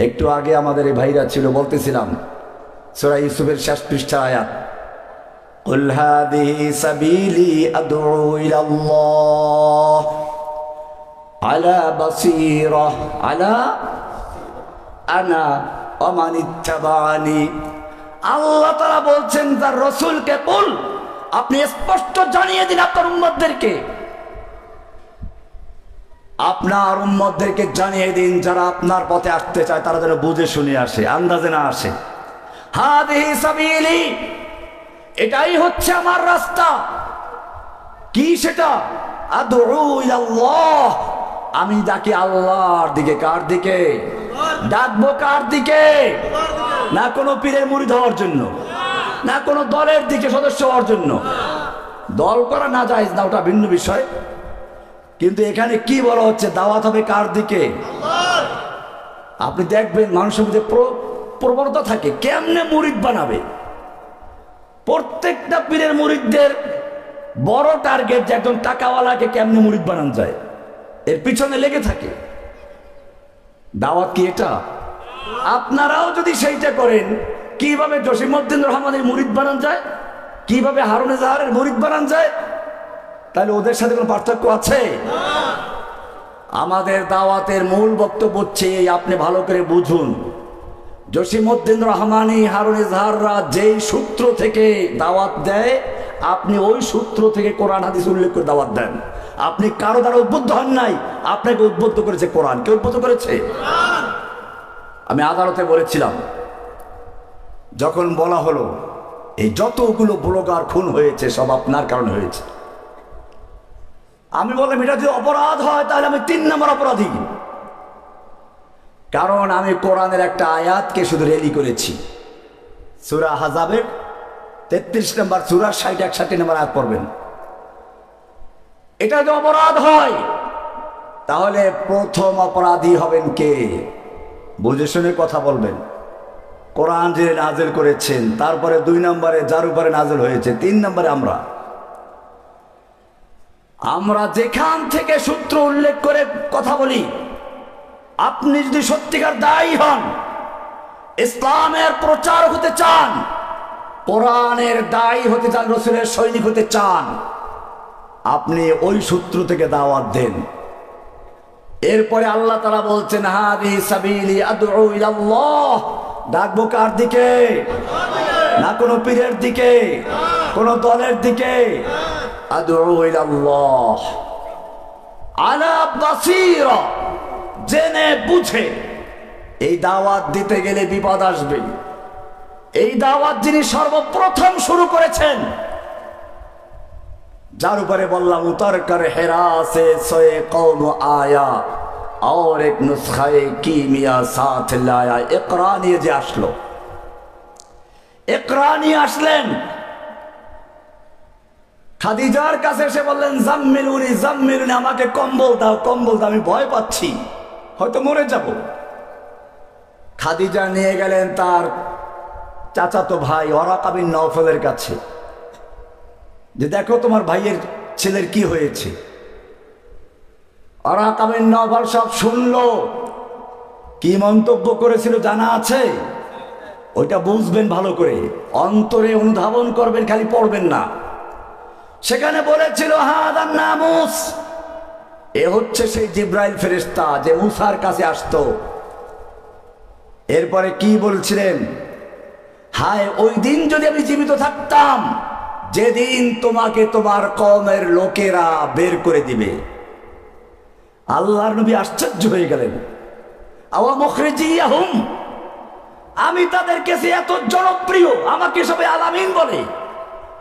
একটু আগে আমাদের এই ভাইরা ছিল, বলতেছিলাম সূরা ইউসুফের শেষ পৃষ্ঠার আয়াত, কুল হাযিহি সাবিলি আদউ ইলাল্লাহ আলা বাসীরাহ আলা আনা ওয়া মান ইত্তাবা'আনি। আল্লাহ তাআলা বলছেন তার রাসূলকে, বল আপনি স্পষ্ট জানিয়ে দিন আপনার উম্মতদেরকে, আপনার উম্মতদেরকে জানিয়ে দিন, যারা আপনার পথে আসতে চায় তারা যেন বুঝে শুনে আসে, আন্দাজে না আসে। হাদিহি সাবিলি, এটাই হচ্ছে আমার রাস্তা। কি সেটা? আদউ ইলাল্লাহ, আমি ডাকি আল্লাহর দিকে। কার দিকে ডাকবো? কার দিকে? না কোনো পীরের মুরিদ হওয়ার জন্য, না কোনো দলের দিকে সদস্য হওয়ার জন্য। দল করা না জায়েজ না, ওটা ভিন্ন বিষয়। কিন্তু এখানে কি বলা হচ্ছে? দাওয়াত হবে কার দিকে? আপনি দেখবেন মানুষের মধ্যে প্রবণতা থাকে কেমনে মুরিদ বানাবে। প্রত্যেকটা পীরের মুরিদদের বড় টার্গেট যে একজন টাকাওয়ালাকে কেমনে মুরিদ বানানো যায়, এর পিছনে লেগে থাকে। দাওয়াত কি এটা? আপনারাও যদি সেইটা করেন, কিভাবে জসিমউদ্দিন রহমানের মুরিদ বানান যায়, কিভাবে হারুন এজাহারের মুরিদ বানান যায়, তাহলে ওদের সাথে কোনো পার্থক্য আছে? আমাদের দাওয়াতের মূল বক্তব্য হচ্ছে এই, আপনি ভালো করে বুঝুন। জসিমউদ্দিন রহমানী, হারুন এজাহাররা যেই সূত্র থেকে দাওয়াত দেয়, আপনি ওই সূত্র থেকে কোরআন হাদিস উল্লেখ করে দাওয়াত দেন। আপনি কারো দ্বারা উদ্বুদ্ধ হন নাই, আপনাকে উদ্বুদ্ধ করেছে কোরআন। কে উদ্বুদ্ধ করেছে? আমি আদালতে বলেছিলাম, যখন বলা হলো এই যতগুলো ব্লগার খুন হয়েছে সব আপনার কারণে হয়েছে, আমি বললাম এটা যদি অপরাধ হয় তাহলে আমি 3 নম্বর অপরাধী। কারণ আমি কোরআনের একটা আয়াতকে শুধু রেলি করেছি, সূরা আহজাবের 33 নম্বর সূরা 60-61 নম্বর আয়াত পড়বেন। এটা যদি অপরাধ হয় তাহলে প্রথম অপরাধী হবেন কে? বুঝে শুনে কথা বলবেন। কোরআন যে নাজিল করেছেন, তারপরে 2 নম্বরে যার উপরে নাজিল হয়েছে, 3 নম্বরে আমরা যেখান থেকে সূত্র উল্লেখ করে কথা বলি, আপনি যদি সত্যিকার দায়ী হন, ইসলামের প্রচার হতে চান, কোরআনের দায়ী হতে চান, রাসূলের সৈনিক হতে চান, আপনি ওই সূত্র থেকে দাওয়াত দেন। এরপরে আল্লাহ তাআলা বলছেন, হাদিহি সাবিলি আদউ ইলাল্লাহ, ডাকবো কার দিকে? না কোনো পীরের দিকে, কোন দলের দিকে। আদউ ইলাল্লাহ আলা বাসীরা, জেনে বুঝে। এই দাওয়াত দিতে গেলে বিপদ আসবে। এই দাওয়াত যিনি সর্বপ্রথম শুরু করেছেন, যার উপরে বললাম উতর কর হেরা সে সোয়ে কৌম আয়া, और एक नुस्खाए कीमिया साथ लाया। इकरा নিয়ে যে আসলো, ইকরা নিয়ে আসলেন, খাদিজার কাছে এসে বললেন, জাম্মিলুনি জাম্মিলুনি, আমাকে কম্বল দাও কম্বল দাও, আমি ভয় পাচ্ছি, হয়তো মরে যাব। খাদিজা নিয়ে গেলেন তার চাচাতো ভাই ওয়ারাকা বিন নওফলের কাছে, যে দেখো তোমার ভাইয়ের ছেলের কি হয়েছে। ওরাকা বিন নওফল সব শুনলো, কি মন্তব্য করেছিল জানা আছে? ওইটা বুঝবেন ভালো করে, অন্তরে অনুধাবন করবেন, খালি পড়বেন না। সেখানে বলেছিল হাদান নামুস, এ হচ্ছে সেই জিব্রাইল ফেরেশতা যে মুসার কাছে আসতো। এরপরে কি বলছিলেন? হায় ওই দিন যদি আমি জীবিত থাকতাম, যেদিন তোমাকে তোমার কওমের লোকেরা বের করে দিবে। আল্লাহর নবী আশ্চর্য হয়ে গেলেন। আওয়া মুখরিজিয়াহুম, আমি তাদের কাছে এত জনপ্রিয়, আমাকে সবাই আলামিন বলে,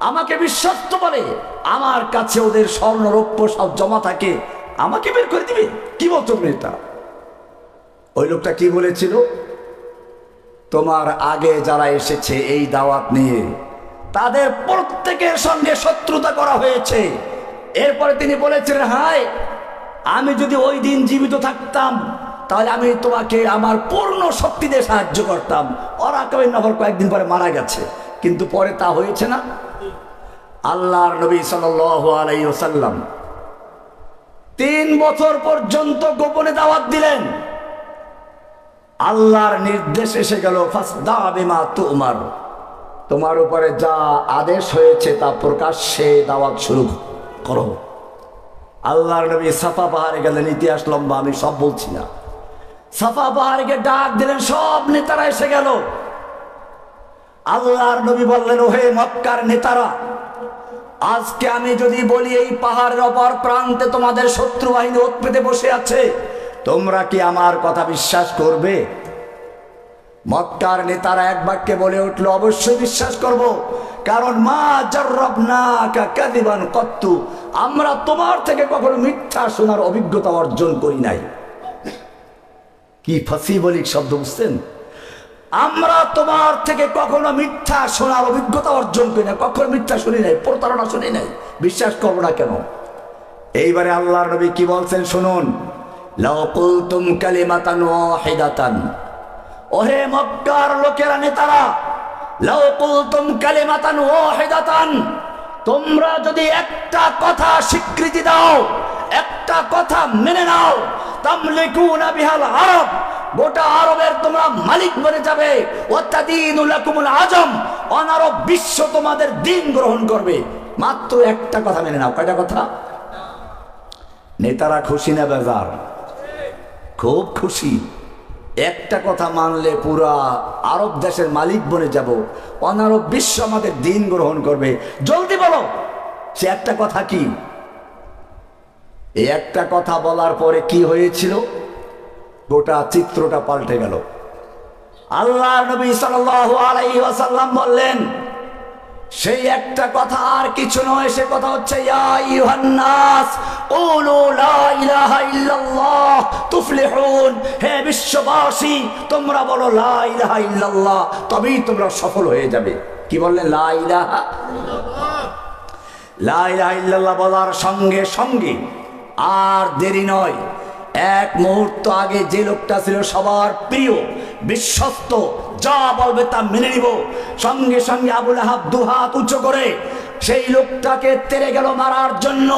আমাকে বিশ্বস্ত বলে, আমার কাছে ওদের স্বর্ণ রৌপ্য সব জমা থাকে, আমাকে বের করে দিবে? কি বলতো এটা? ওই লোকটা কি বলেছিল? তোমার আগে যারা এসেছে এই দাওয়াত নিয়ে, তাদের প্রত্যেকের সঙ্গে শত্রুতা করা হয়েছে। এরপরে তিনি বলেছিলেন, হায় আমি যদি ওই দিন জীবিত থাকতাম, তাহলে আমি তোমাকে আমার পূর্ণ শক্তি দিয়ে সাহায্য করতাম। ওরাকা বিন নওফল কয়েকদিন পরে মারা গেছে, কিন্তু পরে তা হয়েছে না। আল্লাহর নবী সাল্লাল্লাহু আলাইহি ওয়াসাল্লাম 3 বছর পর্যন্ত গোপনে দাওয়াত দিলেন। আল্লাহর নির্দেশ এসে গেল, ফাসদা বিমা তুমার, তোমার উপরে যা আদেশ হয়েছে তা প্রকাশ্যে দাওয়াত শুরু করো। আল্লাহর নবী সাফা পাহাড়ে গেলেন, ইতিহাস লম্বা, আমি সব বলছি না। সাফা পাহাড়কে ডাক দিলেন, সব নেতারা এসে গেল। আল্লাহর নবী বললেন, ওহে মক্কার নেতারা, আজকে আমি যদি বলি এই পাহাড়ের অপর প্রান্তে তোমাদের শত্রু বাহিনী ওত পেতে বসে আছে, তোমরা কি আমার কথা বিশ্বাস করবে? মক্কার নেতারা এক বাক্যে বলে উঠলো, অবশ্যই বিশ্বাস করব, কারণ মা জাররাবনাকা কাযিবান কত্তু, আমরা তোমার থেকে কখনো মিথ্যা শোনার অভিজ্ঞতা অর্জন করি নাই। কি ফাসিবলিক শব্দ বুঝছেন? আমরা তোমার থেকে কখনো মিথ্যা শোনার অভিজ্ঞতা অর্জন করি না, কখনো মিথ্যা শুনি নাই, প্রতারণা শুনি নাই, বিশ্বাস করবো না কেন? এইবারে আল্লাহর নবী কি বলছেন শুনুন, লাউ কুলতুম কালিমাতান ওয়াহিদাতান, ওহে মক্কার লোকেরা, নেতারা, লাউ কুলতুম কালিমাতান ওয়াহিদাতান, তোমরা যদি একটা কথা স্বীকৃতি দাও, একটা কথা মেনে নাও, তামলিকুনা বিহাল আরব, গোটা আরবের তোমরা মালিক বনে যাবে, ওয়াতাদিনু লাকুমুল আজম, অনারব বিশ্ব তোমাদের দিন গ্রহণ করবে। মাত্র একটা কথা মেনে নাও। কয়টা কথা? নেতারা খুশি না বেজার? খুব খুশি। একটা কথা মানলে পুরা আরব দেশের মালিক বনে যাব, অনারব বিশ্ব আমাদের দিন গ্রহণ করবে। জলদি বলো, সে একটা কথা কি? এই একটা কথা বলার পরে কি হয়েছিল? গোটা চিত্রটা পাল্টে গেল। আল্লাহর নবী সাল্লাল্লাহু আলাইহি ওয়াসাল্লাম বললেন, সেই একটা কথা আর কিছু নয়, সে কথা হচ্ছে ইয়া আইয়ুহান নাস কুলু লা ইলাহা ইল্লাল্লাহ তুফলিহুন, হে বিশ্ববাসী তোমরা বলো লা ইলাহা ইল্লাল্লাহ, তবেই তোমরা সফল হয়ে যাবে। কি বললেন? লা ইলাহা ইল্লাল্লাহ। লা ইলাহা ইল্লাল্লাহ বলার সঙ্গে সঙ্গে আর দেরি নয়, এক মুহূর্ত আগে যে লোকটা ছিল সবার প্রিয়, বিশ্বস্ত, যা বলবে তা মেনে নিব, সঙ্গে সঙ্গে আবু লাহাব দুহাত উঁচু করে সেই লোকটাকে তেড়ে গেল মারার জন্য।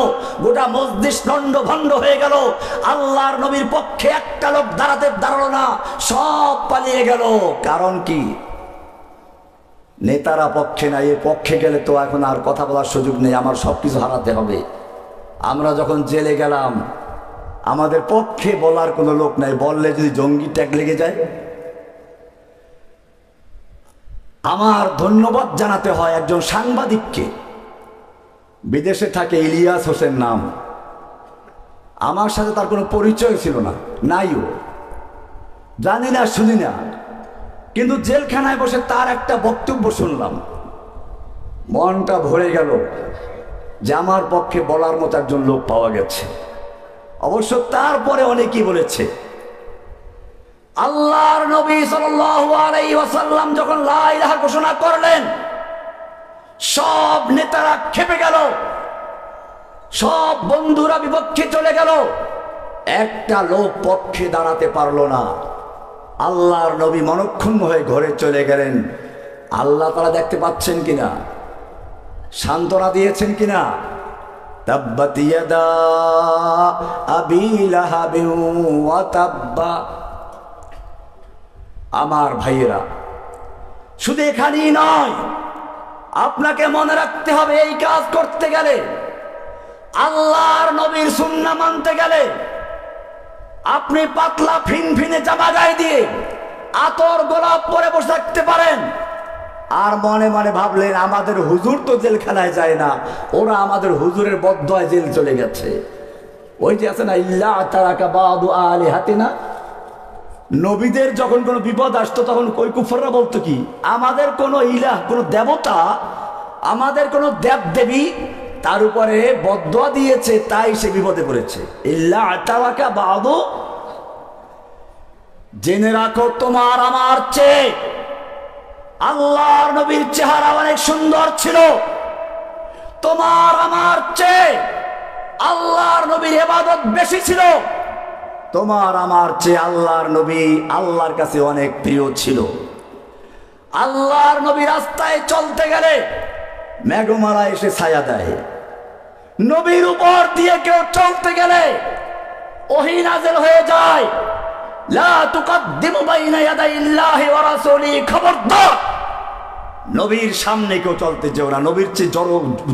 গোটা মজলিস লন্ডভন্ড হয়ে গেল। আল্লাহর নবীর পক্ষে একটা লোক দাঁড়ালো না, সব পালিয়ে গেল। কারণ কি? নেতারা পক্ষে নাই, এ পক্ষে গেলে তো এখন আর কথা বলার সুযোগ নেই, আমার সব কিছু হারাতে হবে। আমরা যখন জেলে গেলাম, আমাদের পক্ষে বলার কোনো লোক নাই, বললে যদি জঙ্গি ট্যাগ লেগে যায়। আমার ধন্যবাদ জানাতে হয় একজন সাংবাদিককে, বিদেশে থাকে, ইলিয়াস হোসেন নাম। আমার সাথে তার কোনো পরিচয় ছিল না, নাইও, জানি না, শুনি না, কিন্তু জেলখানায় বসে তার একটা বক্তব্য শুনলাম, মনটা ভরে গেল যে আমার পক্ষে বলার মতো একজন লোক পাওয়া গেছে। অবশ্য তারপরে অনেকেই বলেছে। আল্লাহর নবী সাল্লাল্লাহু আলাইহি ওয়াসাল্লাম যখন লা ইলাহা ঘোষণা করলেন, সব নেতারা ক্ষেপে গেল, সব বন্ধুরা বিপক্ষে চলে গেল, একটা লোক পক্ষে দাঁড়াতে পারলো না। আল্লাহর নবী মনক্ষুণ্ণ হয়ে ঘরে চলে গেলেন। আল্লাহ তাআলা দেখতে পাচ্ছেন কিনা, সান্ত্বনা দিয়েছেন কিনা? তাব্বাত ইয়াদা আবি লাহাবিন ওয়া তাব্বা। আমার ভাইয়েরা, শুধু এখানেই নয়, আপনাকে মনে রাখতে হবে এই কাজ করতে গেলে, আল্লাহর নবীর সুন্নাহ মানতে গেলে, আপনি পাতলা ফিনফিনে জামা গায়ে দিয়ে আতর গোলাপ পরে বসে থাকতে পারেন, আর মনে মনে ভাবলেন আমাদের হুজুর তো জেলখানায় যায় না, ওরা আমাদের হুজুরের বদদোয়ায় জেল চলে গেছে। ওই যে আছে না, ইল্লা তারাকা বাদু আলিহাতিনা, নবীদের যখন কোনো বিপদ আসতো তখন ওই কুফাররা বলতো কি, আমাদের কোনো ইলাহ, কোনো দেবতা, আমাদের কোনো দেব দেবী তার উপরে বদদোয়া দিয়েছে, তাই সে বিপদে পড়েছে। ইল্লা তারাকা বাদু, জেনে রাখো তোমার আমার চেয়ে আল্লাহর নবীর চেহারা অনেক সুন্দর ছিল, তোমার আমার চেয়ে আল্লাহর নবীর ইবাদত বেশি ছিল, তোমার আমার চেয়ে আল্লাহর নবী আল্লাহর কাছে অনেক প্রিয় ছিল। আল্লাহর নবী রাস্তায় চলতে গেলে মেঘমালা এসে ছায়া দেয়, নবীর উপর দিয়ে কেউ চলতে গেলে ওহী নাযিল হয়ে যায়। লা তুকদ্দিমু বাইনা ইয়াদাইল্লাহি ওয়া রাসূলিহি, খবরদার নবীর সামনে কেউ চলতে যেও না, নবীর চেয়ে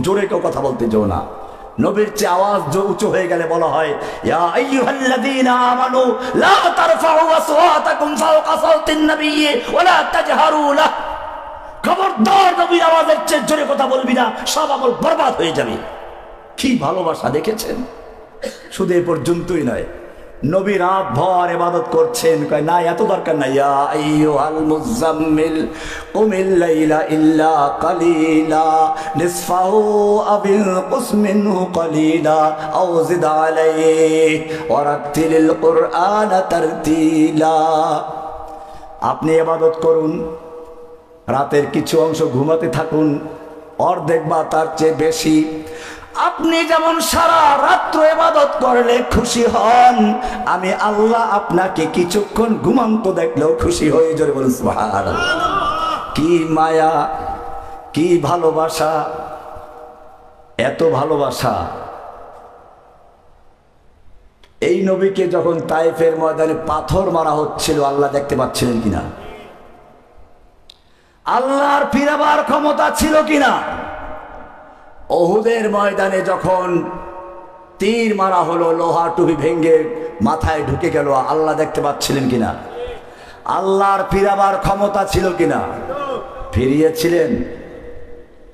জোরে কেউ কথা বলতে যেও না। নবীর চেয়ে আওয়াজ উঁচু হয়ে গেলে বলা হয় ইয়া আইয়ুহাল্লাযীনা আমানু লা তারফাউ আসওয়াতাকুম ফাওকা সাওতিন নাবিয়্যি ওয়া লা তাজহারু লাহু, খবরদার নবীর আওয়াজের চেয়ে জোরে কথা বলবি না, সব আমল বরবাদ হয়ে যাবে। কি ভালোবাসা দেখেছেন! শুধু এ পর্যন্তই নয়, নবী রাত ভর ইবাদত করছেন, কয় না এত দরকার নাই, ইয়া আইয়ুহাল মুযাম্মিল কুমিল লাইলা ইল্লা কালিলা নিসফাহু আবিল কুস মিনহু কালিলা আও জিদ আলাইহি ওয়া রাত্তিলিল কুরআনা তারতিলা। আপনি ইবাদত করুন, রাতের কিছু অংশ ঘুমাতে থাকুন, অর্ধেক বা তার চেয়ে বেশি। আপনি যেমন সারা রাত্র ইবাদত করলে খুশি হন, আমি আল্লাহ আপনাকে কিছুক্ষণ ঘুমান্ত দেখলেও খুশি হয়ে, জোরে বলুন সুবহানাল্লাহ। কি মায়া, কি ভালোবাসা, এত ভালোবাসা! এই নবীকে যখন তায়েফের ময়দানে পাথর মারা হচ্ছিল, আল্লাহ দেখতে পাচ্ছিলেন কিনা? আল্লাহর ফিরাবার ক্ষমতা ছিল কিনা? উহুদের ময়দানে যখন তীর মারা হলো, লোহা টুপি ভেঙ্গে মাথায় ঢুকে গেল, আল্লাহ দেখতে পাচ্ছিলেন কিনা? আল্লাহর ফিরাবার ক্ষমতা ছিল কিনা? ফিরিয়েছিলেন।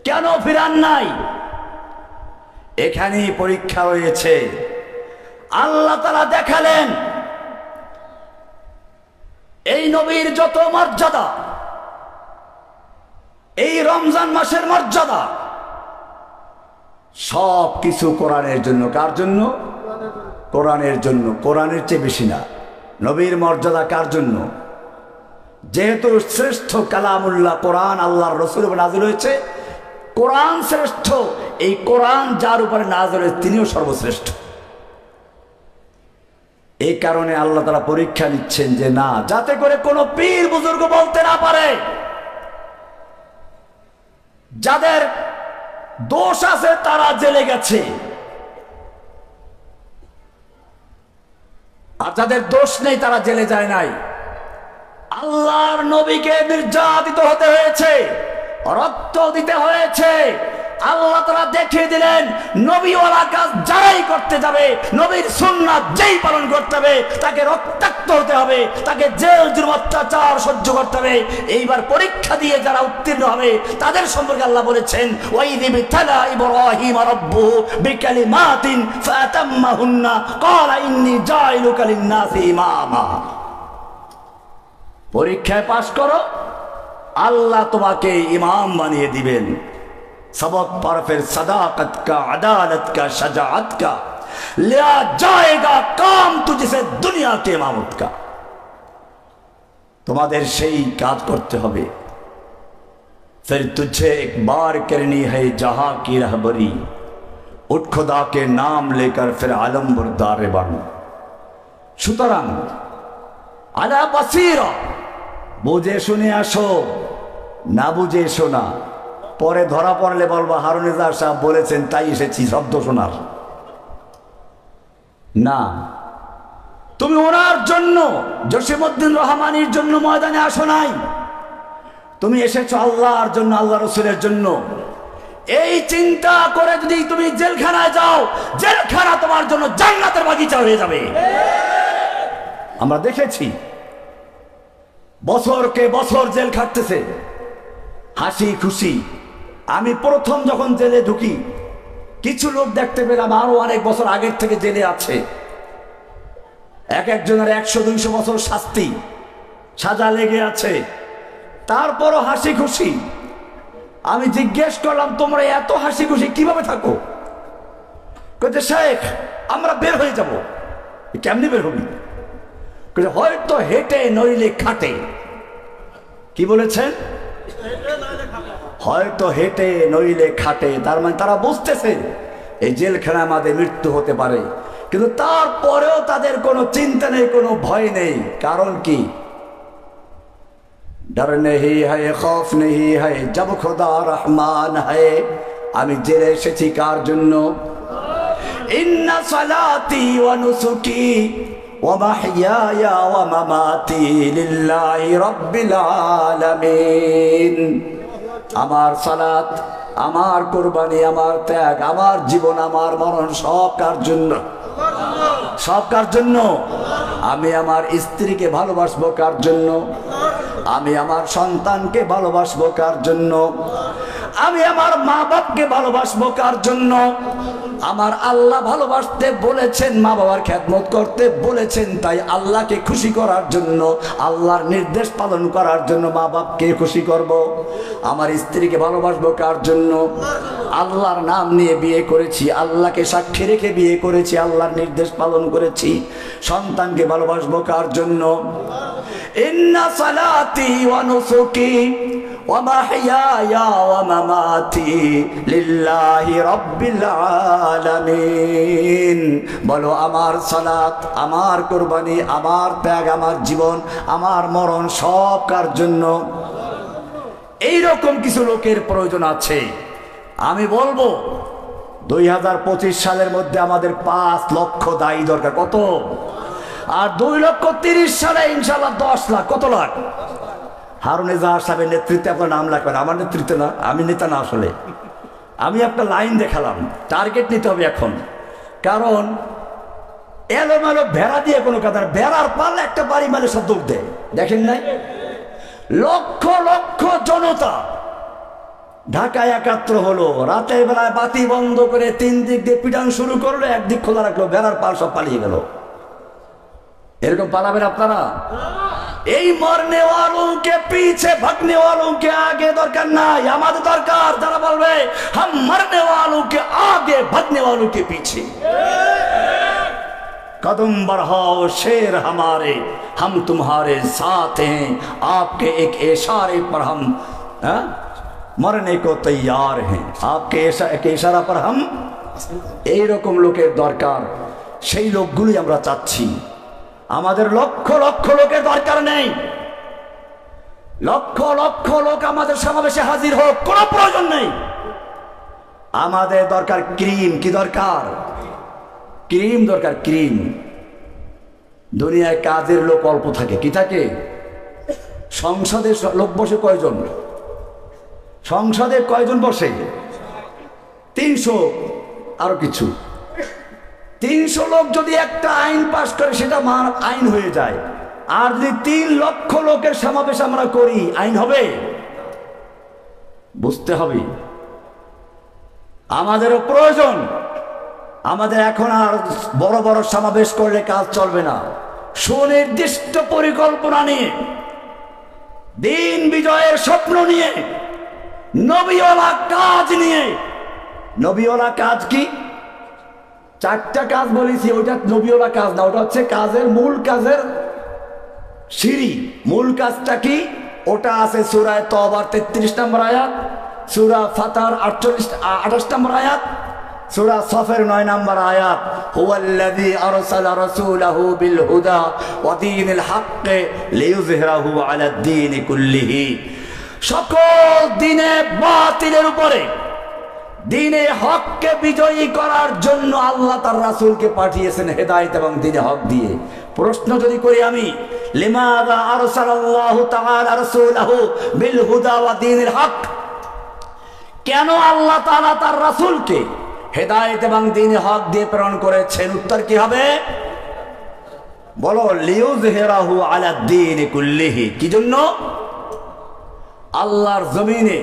কেন ফিরান নাই? এখানেই পরীক্ষা হয়েছে। আল্লাহ তাআলা দেখালেন এই নবীর যত মর্যাদা, এই রমজান মাসের মর্যাদা, সব কিছু কোরআনের জন্য। কার জন্য? কোরআনের জন্য। কোরআনের চেয়ে বেশি না। নবীর মর্যাদা কার জন্য? যেহেতু শ্রেষ্ঠ কালামুল্লাহ কোরআন, আল্লাহর রাসূল উপর নাযিল হয়েছে, কোরআন শ্রেষ্ঠ। এই কোরআন যার উপরে নাযিল হয়েছে তিনিও সর্বশ্রেষ্ঠ। এই কারণে আল্লাহ তাআলা পরীক্ষা নিচ্ছেন যে না, যাতে করে কোনো পীর বুজুর্গ বলতে না পারে যাদের দোষ আছে তারা জেলে গেছে, আর যাদের দোষ নেই তারা জেলে যায় নাই। আল্লাহর নবীকে নির্যাতিত হতে হয়েছে, রক্ত দিতে হয়েছে। আল্লাহ তাআলা দেখিয়ে দিলেন নবীওয়ালা কাজ যারাই করতে যাবে, নবীর সুন্নাত যেই পালন করতে হবে, তাকে রক্তাক্ত হতে হবে, তাকে জেল জুলুম অত্যাচার সহ্য করতে হবে। এইবার পরীক্ষা দিয়ে যারা উত্তীর্ণ হবে তাদের সম্পর্কে আল্লাহ বলেছেন ওয়াইয ইবতালা ইব্রাহিম রাব্বুহু বিকালিমাতিন ফাতাম্মাহুন্না ক্বালা ইন্নী জাইলুকা লিন-নাসি ইমামা। পরীক্ষায় পাশ করো, আল্লাহ তোমাকে ইমাম বানিয়ে দিবেন। सबक पर फिर सदाकत का, अदालत का, शजाअत का लिया जाएगा काम तुझसे दुनिया के इमामत का। तुम्हारे সেই কাজ করতে হবে। फिर तुझे एक बार करनी है जहां की रहबरी, उठ खुदा के नाम लेकर फिर आलम बरदार बन। সুতরাং আলা বাসীরা, বুঝে শুনে আসো, না বুঝে এসো না। পরে ধরা পড়লে বলবো হারুন ইজাজ সাহেব বলেছেন তাই এসেছি শব্দ শোনার। না, তুমি ওনার জন্য, জসিমউদ্দিন রহমানির জন্য ময়দানে আসো নাই, তুমি এসেছো আল্লাহর জন্য, আল্লাহ রসুলের জন্য। এই চিন্তা করে যদি তুমি জেলখানায় যাও, জেলখানা তোমার জন্য জান্নাতের বাগিচা হয়ে যাবে। আমরা দেখেছি বছরকে বছর জেল খাটতেছে হাসি খুশি। আমি প্রথম যখন জেলে ঢুকি কিছু লোক দেখতে পেলাম আরো অনেক বছর আগের থেকে জেলে আছে, এক একজনের 100-200 বছর শাস্তি সাজা লেগে আছে, তারপরও হাসি খুশি। আমি জিজ্ঞেস করলাম তোমরা এত হাসি খুশি কিভাবে থাকো? কইতে শেখ আমরা বের হয়ে যাব। কেমনি বের হবি? কইতে হয়তো হেঁটে নইলে খাটে। কি বলেছেন? হয়তো হেঁটে নইলে খাটে। তার মানে তারা বুঝতেছে এই জেলখানা আমাদের মৃত্যু হতে পারে, কিন্তু তারপরেও তাদের কোনো চিন্তা নেই, কোনো ভয় নেই। কারণ কি? डर नहीं है खौफ नहीं है जब खुदा रहमान है। আমি জেলে এসেছি কার জন্য? ইন্না সালাতি ওয়া নুসুকি ওয়া মাহইয়ায়া ওয়া মামাতি লিল্লাহি রাব্বিল আলামিন। আমার সালাত, আমার কুরবানি, আমার ত্যাগ, আমার জীবন, আমার মরণ সব কার জন্য? সব কার জন্য? আমি আমার স্ত্রীকে ভালোবাসবো কার জন্য? আমি আমার সন্তানকে ভালোবাসবো কার জন্য? আমি আমার মা বাপকে ভালোবাসবো কার জন্য? আমার আল্লাহ ভালোবাসতে বলেছেন, মা বাবার খেদমত করতে বলেছেন, তাই আল্লাহকে খুশি করার জন্য, আল্লাহর নির্দেশ পালন করার জন্য মা বাপকে খুশি করব। আমার স্ত্রীকে ভালোবাসবো কার জন্য? আল্লাহর নাম নিয়ে বিয়ে করেছি, আল্লাহকে সাক্ষী রেখে বিয়ে করেছি, আল্লাহর নির্দেশ পালন করেছি। সন্তানকে ভালোবাসবো কার জন্য? ইন্না সালাতি ওয়া নুসুকি ওয়া মাহইয়ায়া ওয়া মামাতি লিল্লাহি রাব্বিল আলামিন। বলো আমার সালাত, আমার কুরবানি, আমার ত্যাগ, আমার জীবন, আমার মরণ সব কার জন্য? এইরকম কিছু লোকের প্রয়োজন আছে। আমি বলবো 2025 সালের মধ্যে আমাদের 5 লক্ষ দায়ী দরকার। কত? আর 2,30,000 সালে ইনশাআল্লাহ 10 লাখ। কত লাখ? হারুন ইজাজ সাহেবের নেতৃত্বে আপনার নাম লাগবে। আমার নেতৃত্বে না, আমি নেতা না। আসলে আমি একটা লাইন দেখালাম, টার্গেট নিতে হবে এখন। কারণ এলোমেলো ভেড়া দিয়ে কোনো কথা না, ভেড়ার পাল্লা একটা বাড়ি মালে সব দৌড় দেয়। দেখেন নাই? লক্ষ লক্ষ জনতা ঢাকায় একাত্র হলো, রাতের বেলায় বাতি বন্ধ করে 3 দিক দিয়ে পিটান শুরু করলো, একদিক খোলা রাখলো, ভেড়ার পাল সব পালিয়ে গেল। এরকম পালাবেন আপনারা? এই মরনে ওয়ালোকে পিছে ভাগনে ওয়ালোকে আগে দরকার নাই। আমাদের দরকার যারা বলবে হাম মরনে ওয়ালোকে আগে ভাগনে ওয়ালোকে পিছে। कदम बढ़ाओ शेर हमारे, हम तुम्हारे साथ हैं, आपके एक इशारे पर हम मरने को तैयार हैं, आपके एक इशारा पर हम। এই রকম লোকের দরকার, সেই লোকগুলোই আমরা চাচ্ছি। আমাদের লক্ষ লক্ষ লোকের দরকার নেই। লক্ষ লক্ষ লোক আমাদের সমাবেশে হাজির হোক, কোনো প্রয়োজন নেই। আমাদের দরকার ক্রিম। কি দরকার? ক্রিম দরকার, ক্রিম। দুনিয়ায় কাজের লোক অল্প থাকে। কি থাকে? সংসদে লোক বসে কয়জন? সংসদে কয়জন বসে? 300 আরো কিছু। 300 লোক যদি একটা আইন পাশ করে সেটা আইন হয়ে যায়। আর যদি 3 লক্ষ লোকের সমাবেশ আমরা করি, আইন হবে? বুঝতে হবে আমাদেরও প্রয়োজন। আমাদের এখন আর বড় বড় সমাবেশ করলে কাজ চলবে না। সুনির্দিষ্ট পরিকল্পনা নিয়ে, দিন বিজয়ের স্বপ্ন নিয়ে, নবীওয়ালা কাজ নিয়ে। নবীওয়ালা কাজ কি? 4টা কাজ বলেছি, ওইটা নবীওয়ালা কাজ না, ওটা হচ্ছে কাজের মূল কাজের সিঁড়ি। মূল কাজটা কি? ওটা আছে সূরা তওবার 33 নম্বর আয়াত, সূরা ফাতর 28 নম্বর আয়াত, সূরা সফের 9 নম্বর আয়াত। হুয়াল্লাযী আরসালা রাসূলাহু বিল হুদা ওয়া দীনিল হক লিইয়ুযহিরাহু আলাদ দীনি কুল্লিহি। সকল দিনে বাতিলের উপরে দ্বীনে হককে বিজয়ী করার জন্য আল্লাহ তার রাসূলকে পাঠিয়েছেন হেদায়েত এবং দ্বীনে হক দিয়ে। প্রশ্ন যদি করি আমি, লিমাযা আরসালাল্লাহু তাআলা রাসূলাহু বিল হুদা ওয়া দ্বীনিল হক, কেন আল্লাহ তাআলা তার রাসূলকে হেদায়েত এবং দ্বীনে হক দিয়ে প্রেরণ করেছেন? উত্তর কি হবে? বলো, লিইয়ুযহিরাহু আলা দ্বীনি কুল্লিহি। কি জন্য? আল্লাহর জমিনে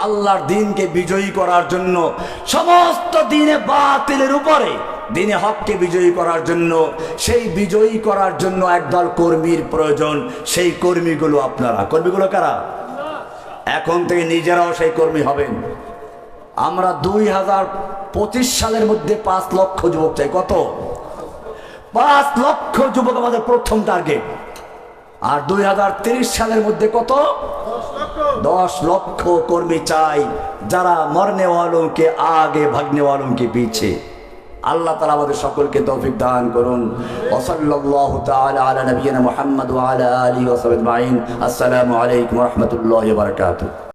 আল্লাহর দ্বীনকে বিজয়ী করার জন্য, সমস্ত দ্বীনে বাতিলের উপরে দ্বীনে হককে বিজয়ী করার জন্য। সেই বিজয়ী করার জন্য একদল কর্মীর প্রয়োজন। সেই কর্মীগুলো আপনারা। কর্মীগুলো কারা? এখন থেকে নিজেরাও সেই কর্মী হবেন। আমরা 2025 সালের মধ্যে 5 লক্ষ যুবক চাই। কত? 5 লক্ষ যুবক আমাদের প্রথম টার্গেট। আর 2030 সালের মধ্যে কত? 10 লক্ষ কর্মী চাই, যারা মরনে ওয়ালোं के आगे भागने वालों के पीछे। আল্লাহ তাআলা আমাদের সকলকে তৌফিক দান করুন। ওয়া সাল্লাল্লাহু তাআলা আলা নবিয়িনা মুহাম্মদ ওয়া আলা আলিহি ওয়া সাহবিহি আজমাইন। আসসালামু আলাইকুম ওয়া রাহমাতুল্লাহি ওয়া বারাকাতুহু।